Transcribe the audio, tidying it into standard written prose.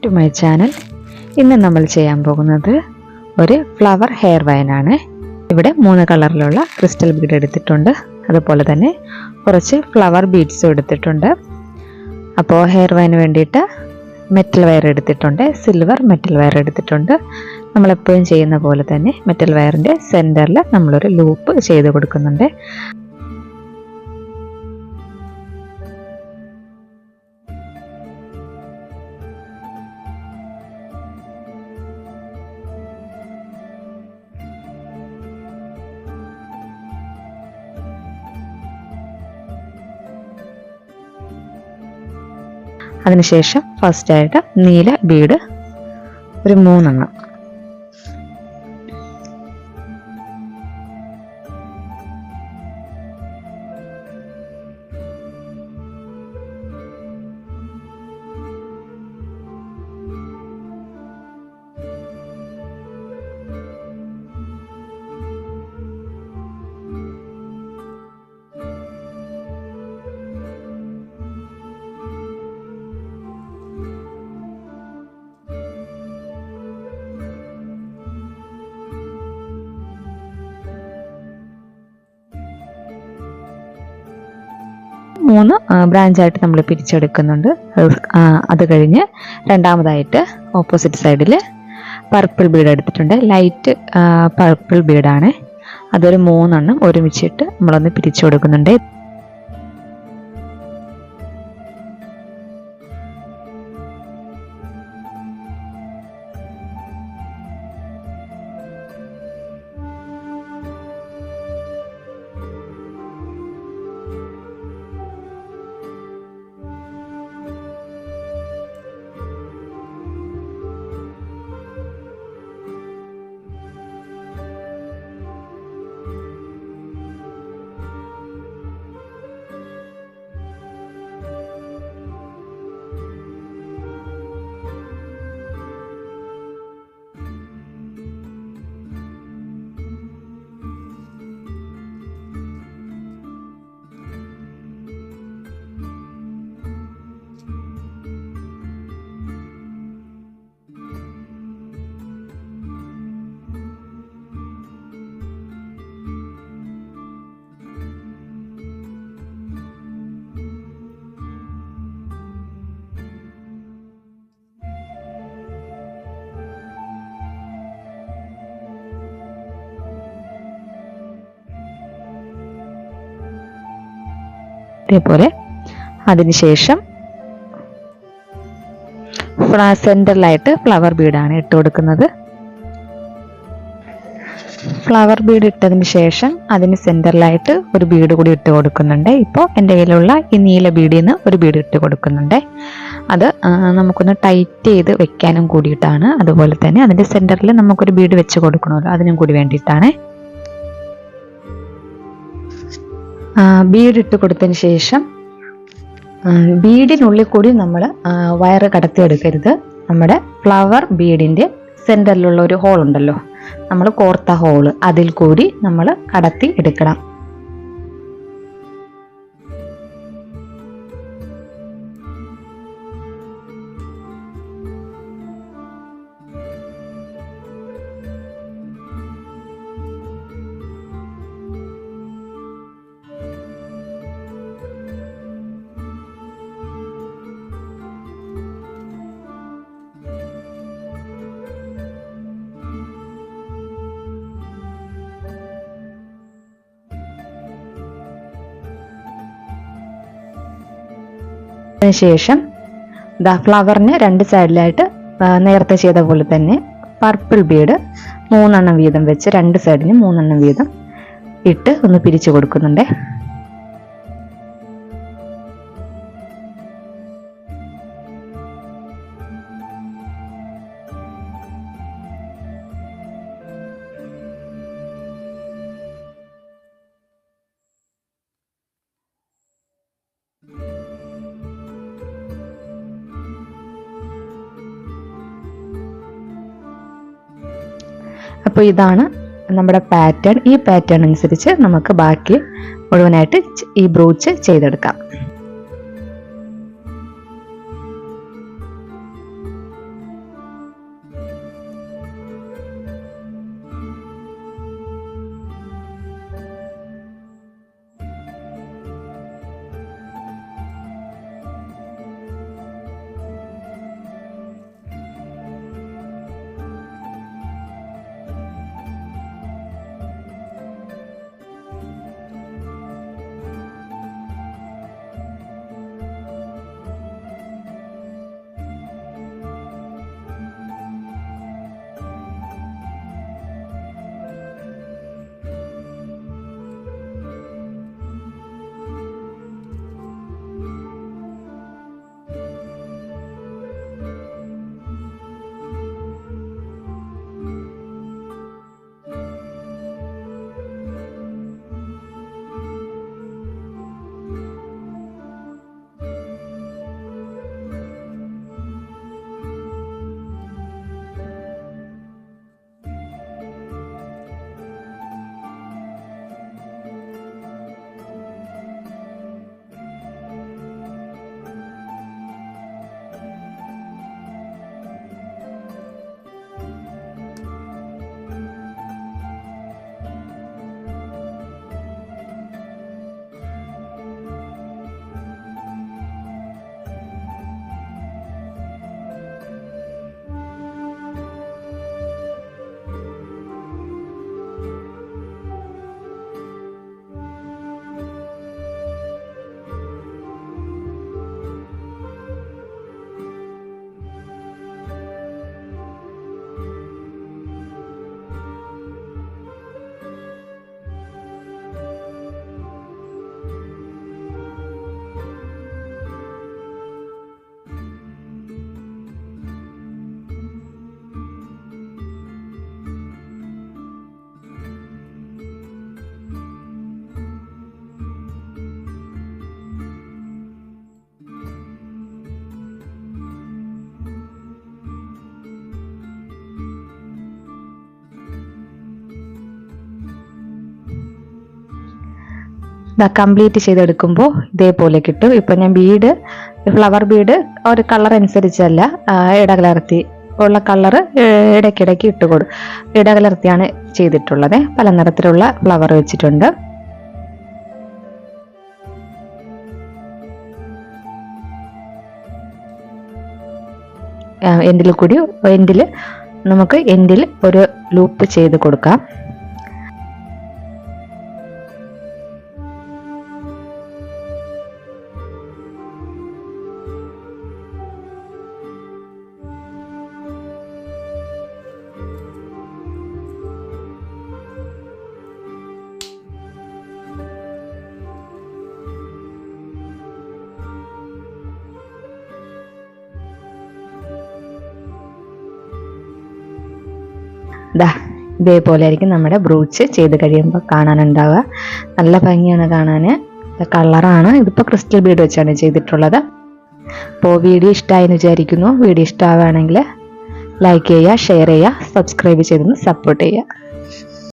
To my channel. ഇന്ന് നമ്മൾ ചെയ്യാൻ പോകുന്നത് ഒരു ഫ്ലവർ ഹെയർ വൈനാണ്. ഇവിടെ 3 കളറിലുള്ള ക്രിസ്റ്റൽ ബീഡ് എടുത്തിട്ടുണ്ട്, അതുപോലെ തന്നെ കുറച്ച് ഫ്ലവർ ബീഡ്സും എടുത്തിട്ടുണ്ട്. അപ്പോൾ ഹെയർ വൈന് വേണ്ടിയിട്ട് മെറ്റൽ വയർ എടുത്തിട്ടുണ്ട്, സിൽവർ മെറ്റൽ വയർ എടുത്തിട്ടുണ്ട്. നമ്മളെപ്പോഴും ചെയ്യുന്ന പോലെ തന്നെ മെറ്റൽ വയറിൻ്റെ സെൻറ്ററിൽ നമ്മളൊരു ലൂപ്പ് ചെയ്ത് കൊടുക്കുന്നുണ്ട്. അതിനുശേഷം ഫസ്റ്റായിട്ട് നീല ബീഡ് ഒരു 3 എണ്ണം. മൂന്ന് ബ്രാഞ്ചായിട്ട് നമ്മൾ പിരിച്ചെടുക്കുന്നുണ്ട്. അത് കഴിഞ്ഞ് രണ്ടാമതായിട്ട് ഓപ്പോസിറ്റ് സൈഡിൽ പർപ്പിൾ ബീഡ് എടുത്തിട്ടുണ്ട്. ലൈറ്റ് പർപ്പിൾ ബീഡാണ്. അതൊരു 3 എണ്ണം ഒരുമിച്ചിട്ട് നമ്മളൊന്ന് പിരിച്ചു കൊടുക്കുന്നുണ്ട്. ഇതേപോലെ അതിനുശേഷം സെൻറ്ററിലായിട്ട് ഫ്ലവർ ബീഡാണ് ഇട്ട് കൊടുക്കുന്നത്. ഫ്ലവർ ബീഡ് ഇട്ടതിന് ശേഷം അതിന് സെൻറ്ററിലായിട്ട് ഒരു ബീഡ് കൂടി ഇട്ട് കൊടുക്കുന്നുണ്ട്. ഇപ്പോൾ എൻ്റെ കയ്യിലുള്ള ഈ നീല ബീഡിൽ നിന്ന് ഒരു ബീഡ് ഇട്ട് കൊടുക്കുന്നുണ്ട്. അത് നമുക്കൊന്ന് ടൈറ്റ് ചെയ്ത് വെക്കാനും കൂടിയിട്ടാണ്. അതുപോലെ തന്നെ അതിൻ്റെ സെൻറ്ററിൽ നമുക്കൊരു ബീഡ് വെച്ച് കൊടുക്കണമല്ലോ, അതിനും കൂടി വേണ്ടിയിട്ടാണ്. ബീഡ് ഇട്ട് കൊടുത്തതിന് ശേഷം ബീഡിനുള്ളിൽ കൂടി നമ്മൾ വയറ് കടത്തിയെടുക്കരുത്. നമ്മുടെ ഫ്ലവർ ബീഡിൻ്റെ സെൻറ്ററിലുള്ള ഒരു ഹോൾ ഉണ്ടല്ലോ, നമ്മൾ കോർത്ത ഹോള്, അതിൽ കൂടി നമ്മൾ കടത്തി എടുക്കണം. ശേഷം ഫ്ലവറിന് 2 സൈഡിലായിട്ട് നേരത്തെ ചെയ്ത പോലെ തന്നെ പർപ്പിൾ ബീഡ് 3 എണ്ണം വീതം വെച്ച് 2 സൈഡിന് 3 എണ്ണം വീതം ഇട്ട് ഒന്ന് പിരിച്ചു കൊടുക്കുന്നുണ്ട്. അപ്പോൾ ഇതാണ് നമ്മുടെ പാറ്റേൺ. ഈ പാറ്റേൺ അനുസരിച്ച് നമുക്ക് ബാക്കി മുഴുവനായിട്ട് ഈ ബ്രൂച്ച് ചെയ്തെടുക്കാം. ഇതാ കംപ്ലീറ്റ് ചെയ്തെടുക്കുമ്പോൾ ഇതേപോലെ കിട്ടും. ഇപ്പം ഞാൻ ഫ്ലവർ ബീഡ് ഒരു കളർ അനുസരിച്ചല്ല ഇടകലർത്തി ഉള്ള കളറ് ഇടയ്ക്കിടയ്ക്ക് ഇടകലർത്തിയാണ് ചെയ്തിട്ടുള്ളത്. പല നിറത്തിലുള്ള ഫ്ലവർ വെച്ചിട്ടുണ്ട്. നമുക്ക് എൻഡിൽ ഒരു ലൂപ്പ് ചെയ്ത് കൊടുക്കാം. ഇതേപോലെ ആയിരിക്കും നമ്മുടെ ബ്രൂച്ച് ചെയ്ത് കഴിയുമ്പോൾ കാണാനുണ്ടാവുക. നല്ല ഭംഗിയാണ് കാണാൻ. കളറാണ്. ഇതിപ്പോൾ ക്രിസ്റ്റൽ ബീഡ് വെച്ചാണ് ചെയ്തിട്ടുള്ളത്. അപ്പോൾ വീഡിയോ ഇഷ്ടമായെന്ന് വിചാരിക്കുന്നു. വീഡിയോ ഇഷ്ടമാവുകയാണെങ്കിൽ ലൈക്ക് ചെയ്യുക, ഷെയർ ചെയ്യുക, സബ്സ്ക്രൈബ് ചെയ്തൊന്ന് സപ്പോർട്ട് ചെയ്യുക.